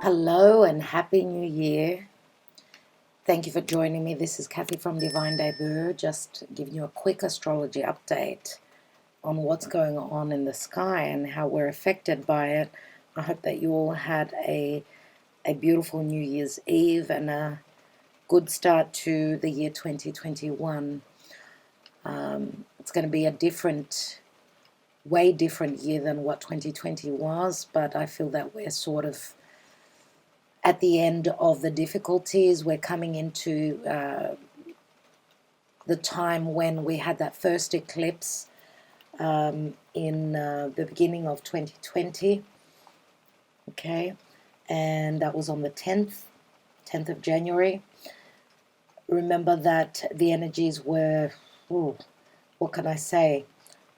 Hello and Happy New Year. Thank you for joining me. This is Kathy from Divine Debut, just giving you a quick astrology update on what's going on in the sky and how we're affected by it. I hope that you all had a beautiful New Year's Eve and a good start to the year 2021. It's going to be a way different year than what 2020 was, but I feel that we're sort of at the end of the difficulties. We're coming into the time when we had that first eclipse in the beginning of 2020, okay, and that was on the 10th of January. Remember that the energies were, what can I say,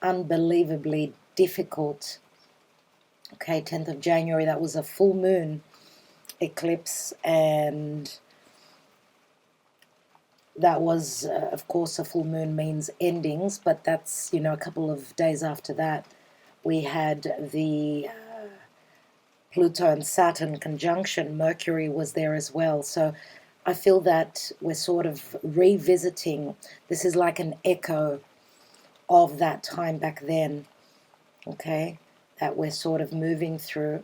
unbelievably difficult. Okay, 10th of January, that was a full moon eclipse, and that was of course, a full moon means endings, but that's, a couple of days after that we had the Pluto and Saturn conjunction. Mercury was there as well, so I feel that we're sort of revisiting. This is like an echo of that time back then, okay, that we're sort of moving through.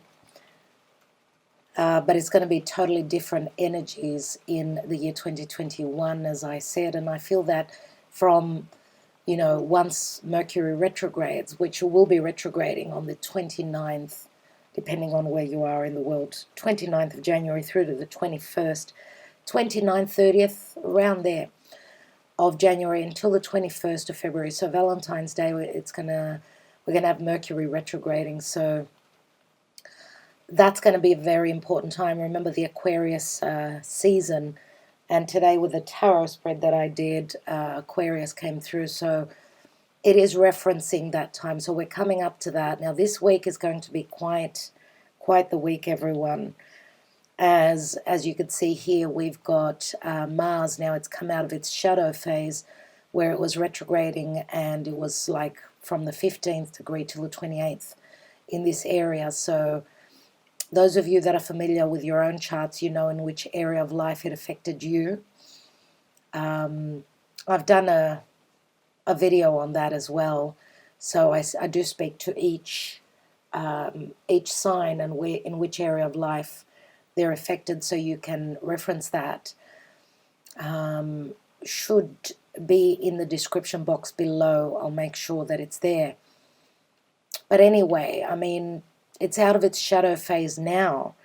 But it's going to be totally different energies in the year 2021, as I said. And I feel that from, once Mercury retrogrades, which will be retrograding on the 29th, depending on where you are in the world, 29th of January through to the 21st, 29th, 30th, around there of January until the 21st of February. So Valentine's Day, we're going to have Mercury retrograding. So that's going to be a very important time. Remember the Aquarius season, and today with the tarot spread that I did, Aquarius came through, so it is referencing that time. So we're coming up to that. Now this week is going to be quite the week, everyone. As you can see here, we've got Mars. Now it's come out of its shadow phase where it was retrograding, and it was like from the 15th degree to the 28th in this area. So those of you that are familiar with your own charts, you know in which area of life it affected you. I've done a video on that as well. So I do speak to each sign and in which area of life they're affected, so you can reference that. Should be in the description box below. I'll make sure that it's there. But anyway, I mean, it's out of its shadow phase now,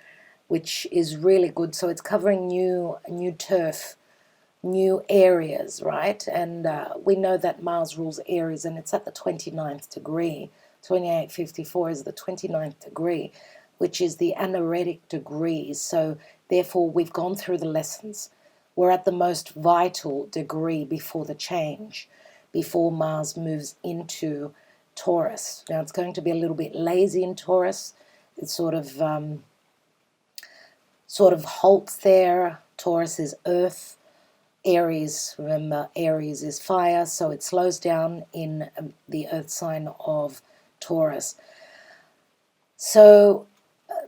which is really good. So it's covering new turf, new areas, right? And we know that Mars rules Aries, and it's at the 29th degree. 2854 is the 29th degree, which is the anaretic degree. So therefore, we've gone through the lessons. We're at the most vital degree before the change, before Mars moves into Taurus. Now it's going to be a little bit lazy in Taurus. It sort of halts there. Taurus is earth. Aries, remember, Aries is fire, so it slows down in the earth sign of Taurus. So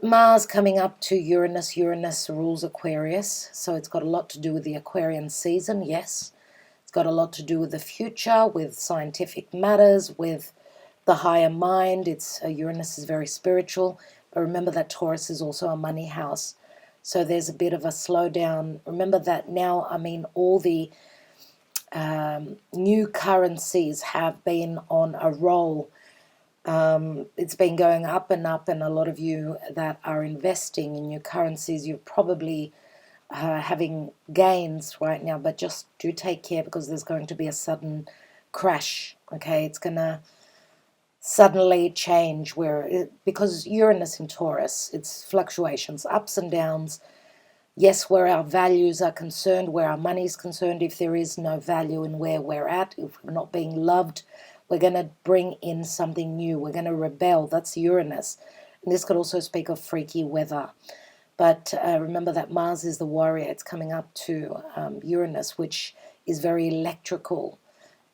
Mars coming up to Uranus. Uranus rules Aquarius, so it's got a lot to do with the Aquarian season, yes. It's got a lot to do with the future, with scientific matters, with the higher mind. Uranus is very spiritual, but remember that Taurus is also a money house. So there's a bit of a slowdown. Remember that now, I mean, all the new currencies have been on a roll. It's been going up and up, and a lot of you that are investing in new currencies, you're probably having gains right now, but just do take care, because there's going to be a sudden crash, okay? It's going to suddenly change because Uranus in Taurus, it's fluctuations, ups and downs. Yes, where our values are concerned, where our money is concerned, if there is no value in where we're at, if we're not being loved, we're going to bring in something new. We're going to rebel. That's Uranus. And this could also speak of freaky weather. But remember that Mars is the warrior. It's coming up to Uranus, which is very electrical.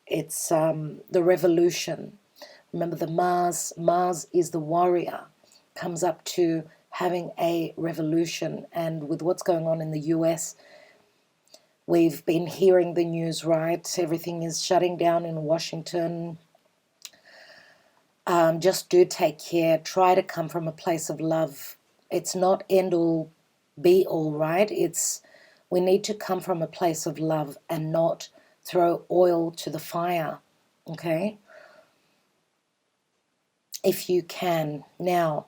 It's the revolution. Remember, the Mars is the warrior, comes up to having a revolution. And with what's going on in the US, we've been hearing the news, right? Everything is shutting down in Washington. Just do take care. Try to come from a place of love. It's not end all, be all, right? We need to come from a place of love and not throw oil to the fire, okay? If you can. Now,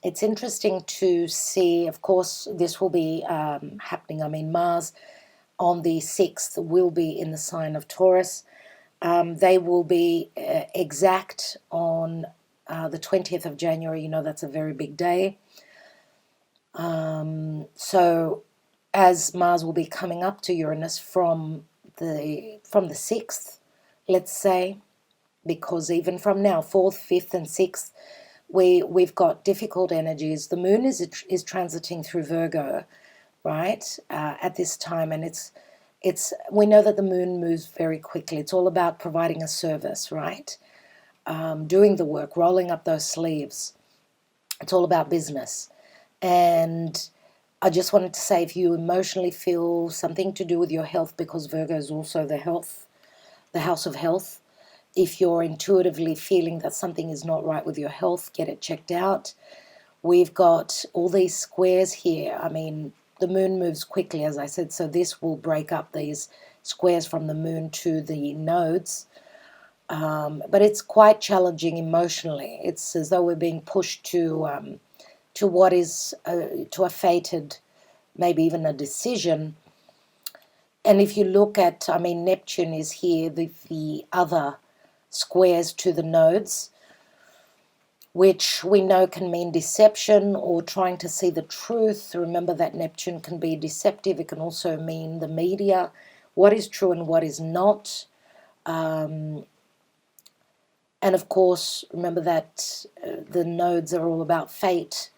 it's interesting to see, of course, this will be happening. I mean, Mars on the 6th will be in the sign of Taurus. They will be exact on the 20th of January. You know, that's a very big day. So as Mars will be coming up to Uranus from the 6th, let's say, because even from now, 4th, 5th, and 6th, we've got difficult energies. The moon is transiting through Virgo, right, at this time, and we know that the moon moves very quickly. It's all about providing a service, right? Doing the work, rolling up those sleeves. It's all about business. And I just wanted to say, if you emotionally feel something to do with your health, because Virgo is also the house of health, if you're intuitively feeling that something is not right with your health, get it checked out. We've got all these squares here. I mean, the moon moves quickly, as I said, so this will break up these squares from the moon to the nodes. But it's quite challenging emotionally. It's as though we're being pushed to what is, to a fated, maybe even a decision. And if you look at, I mean, Neptune is here, the other squares to the nodes, which we know can mean deception or trying to see the truth. Remember that Neptune can be deceptive. It can also mean the media, what is true and what is not. And of course, remember that the nodes are all about fate,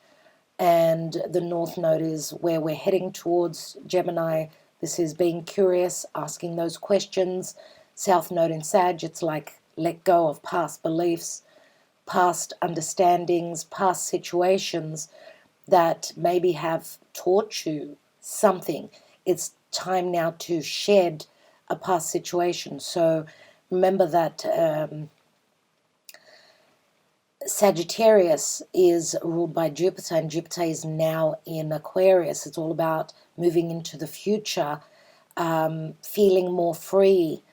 and the North Node is where we're heading towards, Gemini. This is being curious, asking those questions. South Node in Sag, it's like let go of past beliefs, past understandings, past situations that maybe have taught you something. It's time now to shed a past situation. So remember that Sagittarius is ruled by Jupiter, and Jupiter is now in Aquarius. It's all about moving into the future, feeling more free,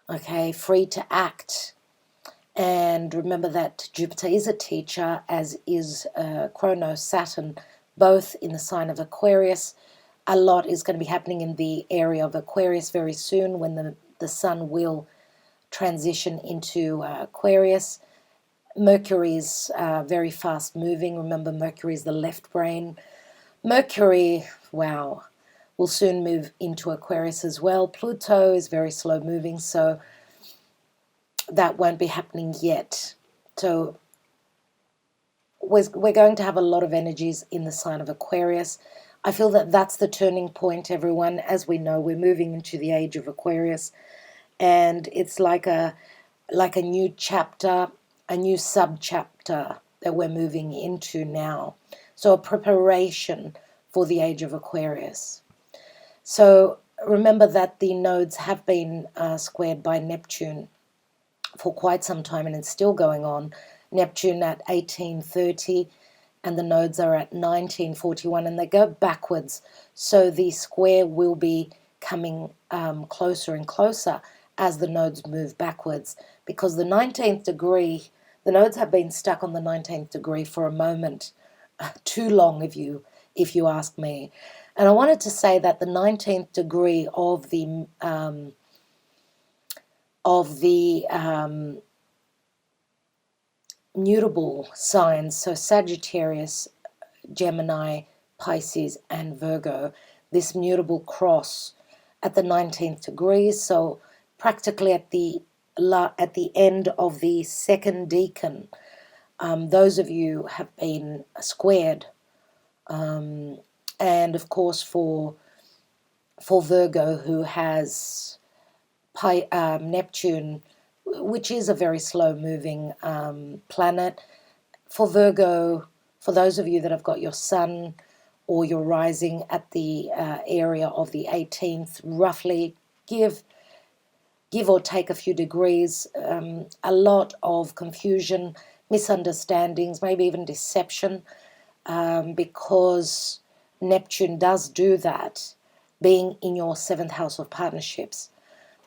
okay, free to act. And remember that Jupiter is a teacher, as is Chronos, Saturn, both in the sign of Aquarius. A lot is going to be happening in the area of Aquarius very soon, when the sun will transition into Aquarius. Mercury is very fast moving. Remember, Mercury is the left brain. Mercury, wow, will soon move into Aquarius as well. Pluto is very slow moving, so that won't be happening yet. So we're going to have a lot of energies in the sign of Aquarius. I feel that that's the turning point, everyone. As we know, we're moving into the age of Aquarius, and it's like a new chapter, a new sub-chapter that we're moving into now. So a preparation for the age of Aquarius. So remember that the nodes have been squared by Neptune for quite some time, and it's still going on. Neptune at 1830, and the nodes are at 1941, and they go backwards. So the square will be coming closer and closer as the nodes move backwards, because the 19th degree, the nodes have been stuck on the 19th degree for a moment, too long if you ask me. And I wanted to say that the 19th degree of the mutable signs, so Sagittarius, Gemini, Pisces, and Virgo, this mutable cross at the 19th degree, so practically at the end of the second decan, those of you have been squared. And of course for Virgo, who has Neptune, which is a very slow moving planet, for Virgo For those of you that have got your sun or your rising at the area of the 18th, roughly give or take a few degrees, a lot of confusion, misunderstandings, maybe even deception, because Neptune does do that, being in your 7th house of partnerships.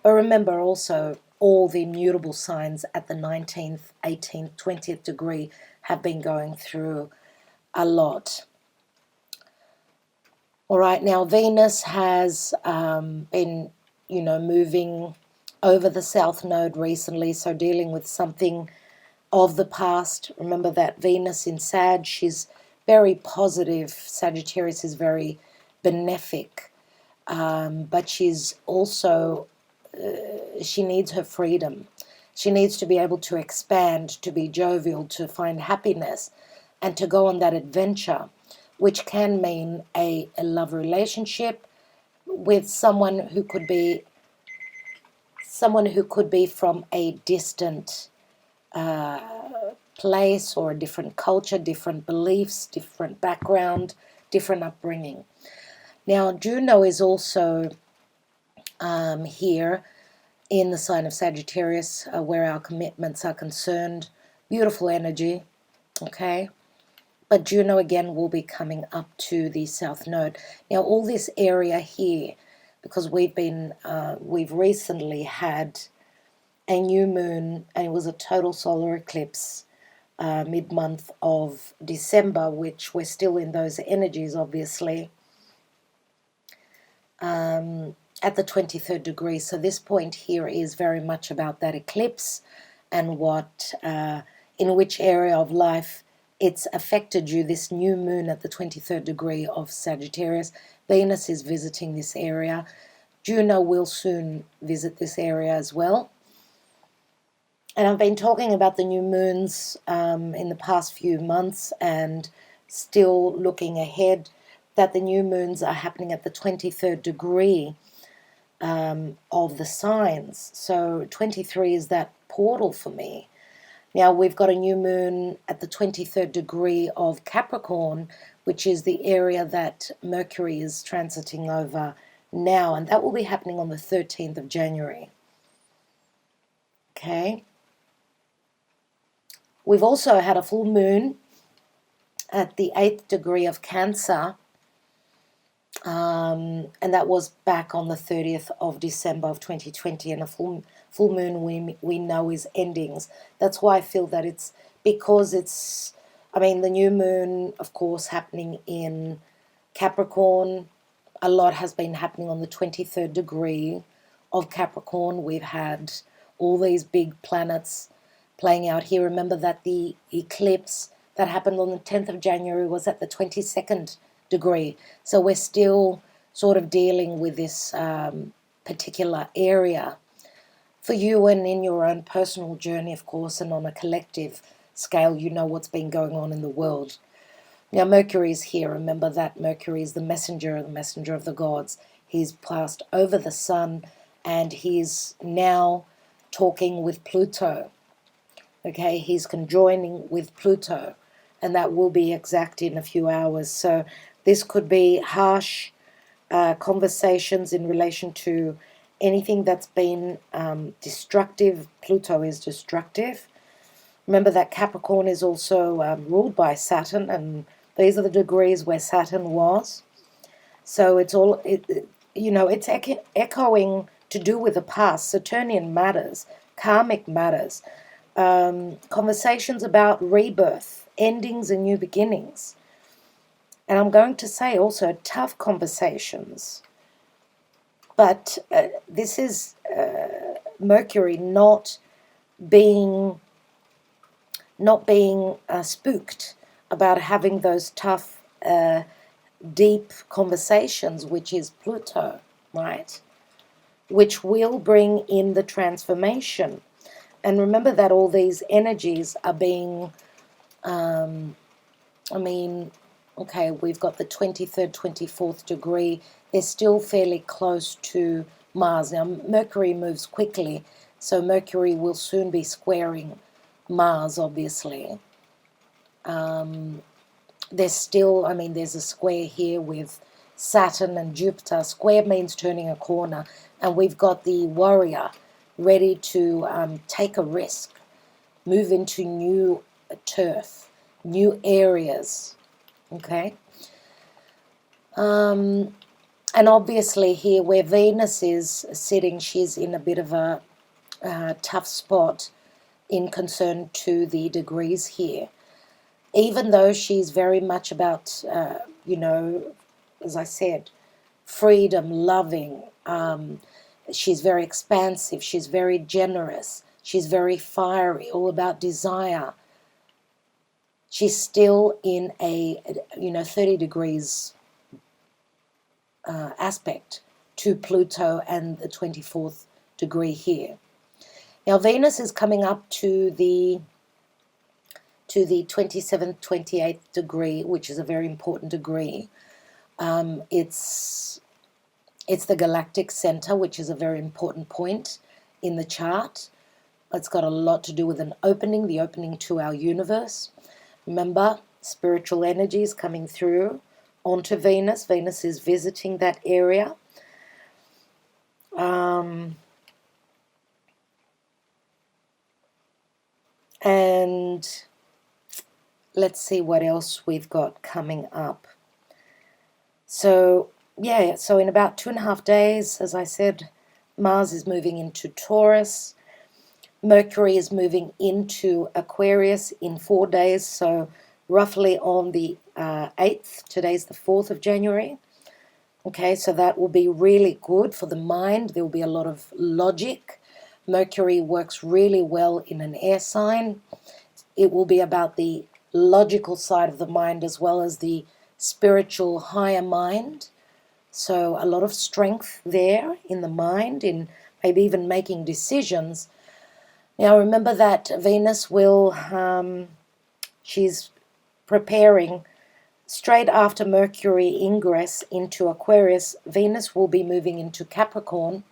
But remember also, all the mutable signs at the 19th, 18th, 20th degree have been going through a lot. All right, now Venus has been, moving over the South Node recently, so dealing with something of the past. Remember that Venus in Sag, she's very positive. Sagittarius is very benefic, but she's also, she needs her freedom. She needs to be able to expand, to be jovial, to find happiness, and to go on that adventure, which can mean a love relationship with someone who could be from a distant place or a different culture, different beliefs, different background, different upbringing. Now, Juno is also here in the sign of Sagittarius, where our commitments are concerned. Beautiful energy, okay? But Juno again will be coming up to the South Node. Now, all this area here, because we've recently had a new moon, and it was a total solar eclipse mid-month of December, which we're still in those energies, obviously, at the 23rd degree. So this point here is very much about that eclipse and what, in which area of life it's affected you. This new moon at the 23rd degree of Sagittarius. Venus is visiting this area. Juno will soon visit this area as well. And I've been talking about the new moons in the past few months, and still looking ahead, that the new moons are happening at the 23rd degree of the signs. So 23 is that portal for me. Now we've got a new moon at the 23rd degree of Capricorn, which is the area that Mercury is transiting over now, and that will be happening on the 13th of January. Okay. We've also had a full moon at the 8th degree of Cancer, and that was back on the 30th of December of 2020, and a full moon we know is endings. That's why I feel that it's, because it's, the new moon, of course, happening in Capricorn. A lot has been happening on the 23rd degree of Capricorn. We've had all these big planets playing out here. Remember that the eclipse that happened on the 10th of January was at the 22nd degree. So we're still sort of dealing with this particular area. For you and in your own personal journey, of course, and on a collective scale, you know what's been going on in the world. Now, Mercury is here. Remember that Mercury is the messenger of the gods. He's passed over the sun, and he's now talking with Pluto. Okay, he's conjoining with Pluto, and that will be exact in a few hours. So this could be harsh conversations in relation to anything that's been destructive. Pluto is destructive. Remember that Capricorn is also ruled by Saturn, and these are the degrees where Saturn was. So it's all, it's echoing to do with the past, Saturnian matters, karmic matters, conversations about rebirth, endings and new beginnings. And I'm going to say also tough conversations. But this is Mercury not being spooked about having those tough, deep conversations, which is Pluto, right? Which will bring in the transformation. And remember that all these energies are being, okay, we've got the 23rd, 24th degree. They're still fairly close to Mars. Now, Mercury moves quickly, so Mercury will soon be squaring Mars, obviously. there's still, I mean, there's a square here with Saturn and Jupiter. Square means turning a corner, and we've got the warrior ready to take a risk, move into new turf, new areas, okay? And obviously here where Venus is sitting, she's in a bit of a tough spot in concern to the degrees here. Even though she's very much about, you know, as I said, freedom, loving, she's very expansive, she's very generous, she's very fiery, all about desire. She's still in a, you know, 30 degrees aspect to Pluto and the 24th degree here. Now Venus is coming up to the 27th, 28th degree, which is a very important degree. It's the galactic center, which is a very important point in the chart. It's got a lot to do with an opening, the opening to our universe. Remember, spiritual energies coming through onto Venus. Venus is visiting that area. And let's see what else we've got coming up. So, yeah, so in about 2.5 days, as I said, Mars is moving into Taurus. Mercury is moving into Aquarius in 4 days, so roughly on the 8th. Today's the 4th of January. Okay, so that will be really good for the mind. There will be a lot of logic. Mercury works really well in an air sign. It will be about the logical side of the mind as well as the spiritual higher mind. So a lot of strength there in the mind, in maybe even making decisions. Now remember that Venus will, she's preparing straight after Mercury ingress into Aquarius. Venus will be moving into Capricorn.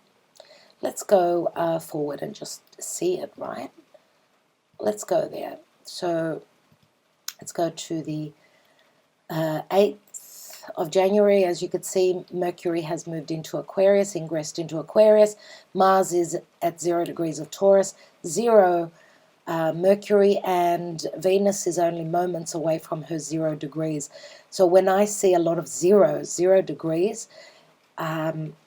Let's go forward and just see it, right? Let's go there. So let's go to the 8th of January. As you could see, Mercury has moved into Aquarius, ingressed into Aquarius. Mars is at 0 degrees of Taurus, 0 Mercury, and Venus is only moments away from her 0 degrees. So when I see a lot of 0 degrees,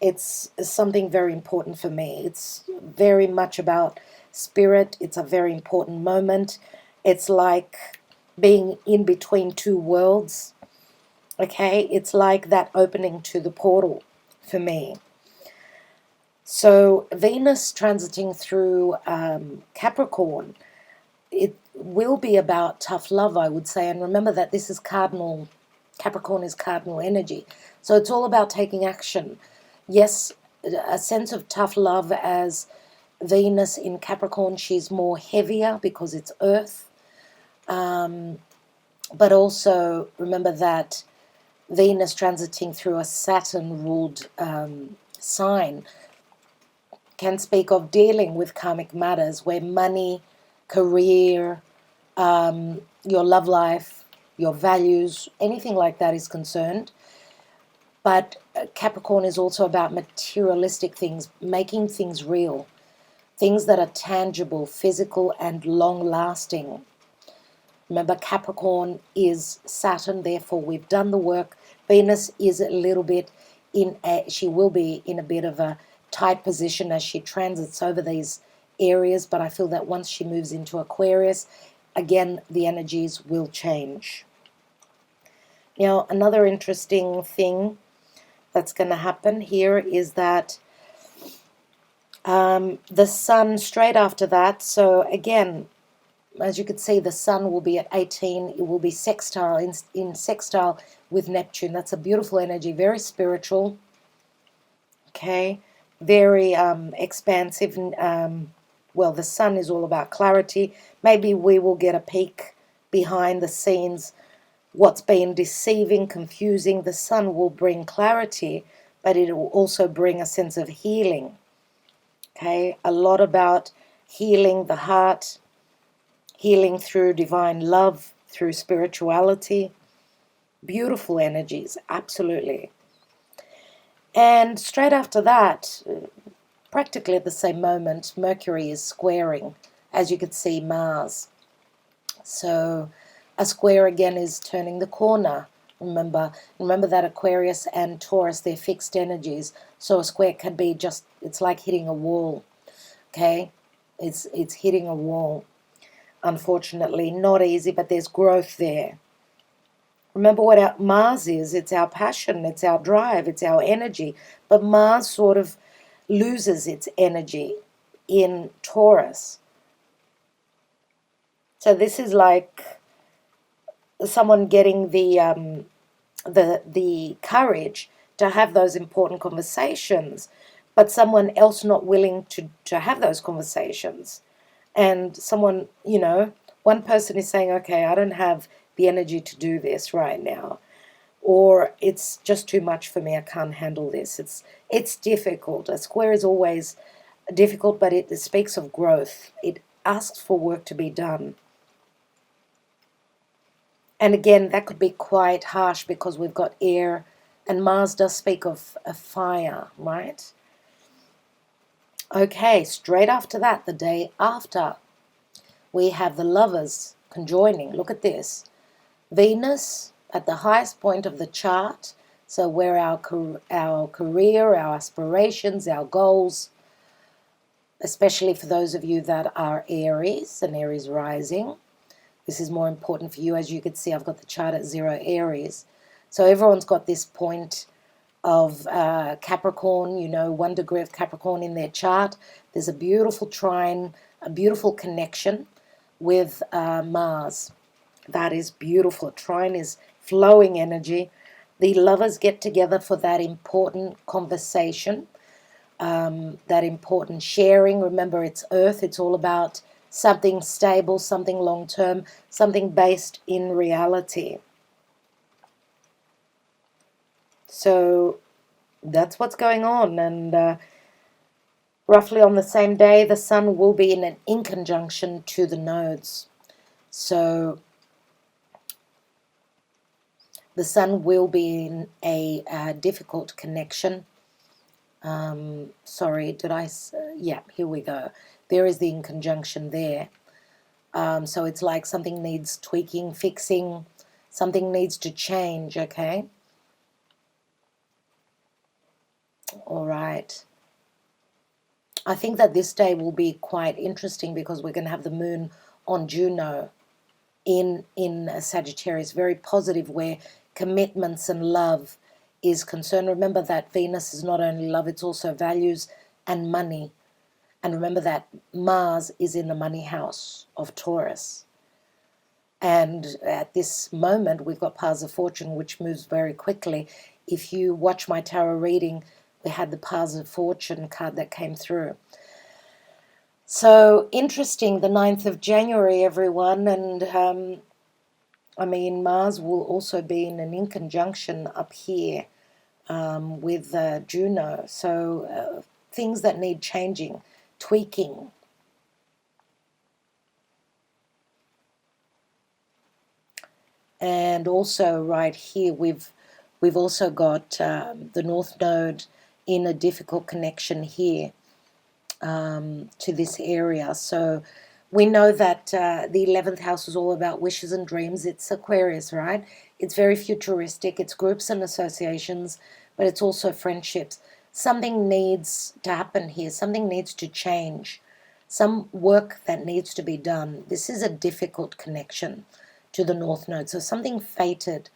it's something very important for me. It's very much about spirit. It's a very important moment. It's like being in between two worlds. Okay, it's like that opening to the portal for me. So Venus transiting through Capricorn, it will be about tough love, I would say. And remember that this is cardinal, Capricorn is cardinal energy. So it's all about taking action. Yes, a sense of tough love as Venus in Capricorn, she's more heavier because it's earth. But also remember that Venus transiting through a Saturn-ruled sign can speak of dealing with karmic matters where money, career, your love life, your values, anything like that is concerned. But Capricorn is also about materialistic things, making things real, things that are tangible, physical, and long-lasting. Remember, Capricorn is Saturn, therefore we've done the work. Venus is a little bit she will be in a bit of a tight position as she transits over these areas, but I feel that once she moves into Aquarius, again, the energies will change. Now, another interesting thing that's going to happen here is that the Sun straight after that, so again, as you can see, the Sun will be at 18. It will be sextile, in sextile with Neptune. That's a beautiful energy, very spiritual, okay, very expansive. Well, the Sun is all about clarity. Maybe we will get a peek behind the scenes, what's been deceiving, confusing. The Sun will bring clarity, but it will also bring a sense of healing, okay, a lot about healing the heart, healing through divine love, through spirituality. Beautiful energies, absolutely. And straight after that, practically at the same moment, Mercury is squaring, as you could see, Mars. So a square again is turning the corner. Remember that Aquarius and Taurus, they're fixed energies. So a square can be just, it's like hitting a wall. Okay, it's hitting a wall. Unfortunately, not easy, but there's growth there. Remember what our Mars is. It's our passion, it's our drive, it's our energy. But Mars sort of loses its energy in Taurus. So this is like someone getting the courage to have those important conversations, but someone else not willing to have those conversations. And someone, one person is saying, okay, I don't have the energy to do this right now, or it's just too much for me, I can't handle this. It's difficult. A square is always difficult, but it speaks of growth. It asks for work to be done. And again, that could be quite harsh because we've got air, and Mars does speak of a fire, right? Okay, straight after that, the day after, we have the lovers conjoining. Look at this. Venus at the highest point of the chart, so where our career, our aspirations, our goals, especially for those of you that are Aries and Aries rising. This is more important for you. As you can see, I've got the chart at 0 Aries. So everyone's got this point of Capricorn, 1 degree of Capricorn in their chart. There's a beautiful trine, a beautiful connection with Mars. That is beautiful. Trine is flowing energy. The lovers get together for that important conversation, that important sharing. Remember, it's Earth. It's all about something stable, something long-term, something based in reality. So that's what's going on. And roughly on the same day, the Sun will be in an inconjunction to the nodes. So the Sun will be in a difficult connection. Sorry, did I? Yeah, here we go. There is the inconjunction there. So it's like something needs tweaking, fixing, something needs to change, okay? All right. I think that this day will be quite interesting because we're going to have the moon on Juno in Sagittarius, very positive, where commitments and love is concerned. Remember that Venus is not only love, it's also values and money. And remember that Mars is in the money house of Taurus. And at this moment, we've got Paths of Fortune, which moves very quickly. If you watch my tarot reading, we had the Paths of Fortune card that came through. So interesting, the 9th of January, everyone. And Mars will also be in an inconjunction up here with Juno. So things that need changing, tweaking. And also right here, we've also got the North Node in a difficult connection here to this area. So we know that the 11th house is all about wishes and dreams. It's Aquarius, right? It's very futuristic. It's groups and associations, but it's also friendships. Something needs to happen here. Something needs to change. Some work that needs to be done. This is a difficult connection to the North Node. So something fated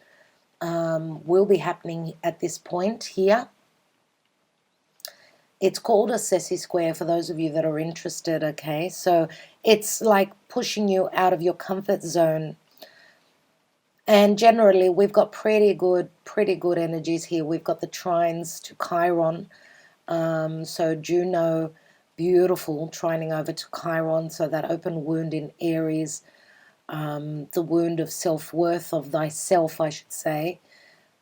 will be happening at this point here. It's called a Ceci square for those of you that are interested, okay? So it's like pushing you out of your comfort zone. And generally, we've got pretty good energies here. We've got the trines to Chiron. So Juno, beautiful, trining over to Chiron. So that open wound in Aries, the wound of self-worth, of thyself, I should say,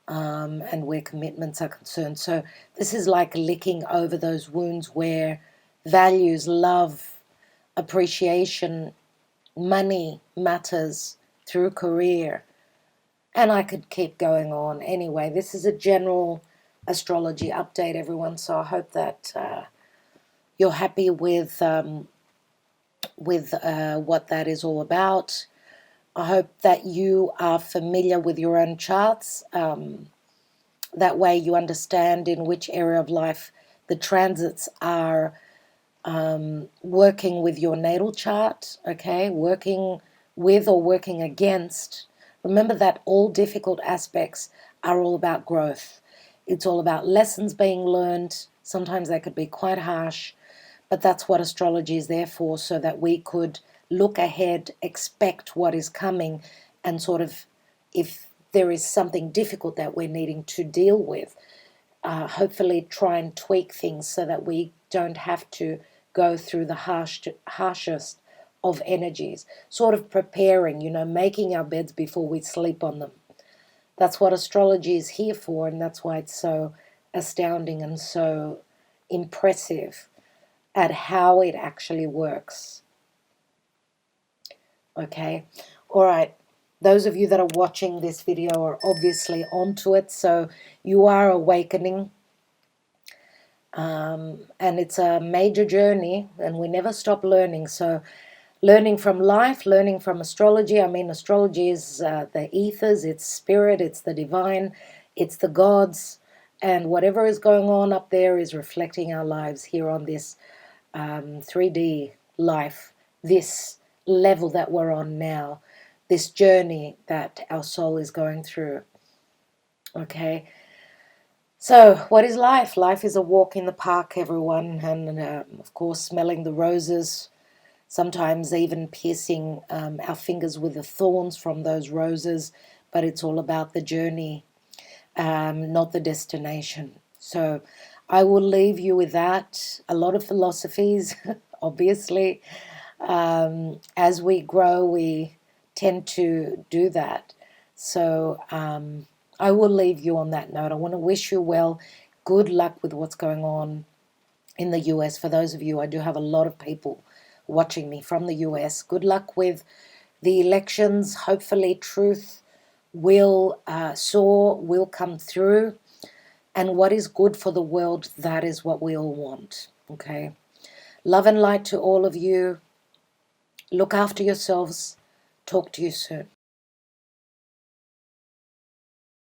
and where commitments are concerned. So this is like licking over those wounds where values, love, appreciation, money matters through career. And I could keep going on. Anyway, this is a general astrology update, everyone. So I hope that you're happy with what that is all about. I hope that you are familiar with your own charts. That way you understand in which area of life the transits are working with your natal chart, okay? Working with or working against. Remember that all difficult aspects are all about growth. It's all about lessons being learned. Sometimes they could be quite harsh, but that's what astrology is there for, so that we could look ahead, expect what is coming, and sort of, if there is something difficult that we're needing to deal with, hopefully try and tweak things so that we don't have to go through the harshest of energies, sort of preparing, making our beds before we sleep on them. That's what astrology is here for, and that's why it's so astounding and so impressive at how it actually works. Okay, all right. Those of you that are watching this video are obviously onto it, so you are awakening. And it's a major journey, and we never stop learning. So learning from life, learning from astrology. I mean, astrology is the ethers, it's spirit, it's the divine, it's the gods, and whatever is going on up there is reflecting our lives here on this 3D life, this level that we're on now, this journey that our soul is going through. Okay, so what is life? Life is a walk in the park, everyone, and of course smelling the roses, sometimes even piercing our fingers with the thorns from those roses, but it's all about the journey, not the destination. So I will leave you with that. A lot of philosophies, obviously. As we grow, we tend to do that. So I will leave you on that note. I want to wish you well. Good luck with what's going on in the US. For those of you, I do have a lot of people watching me from the US. Good luck with the elections. Hopefully truth will soar, will come through. And what is good for the world, that is what we all want. Okay. Love and light to all of you. Look after yourselves. Talk to you soon.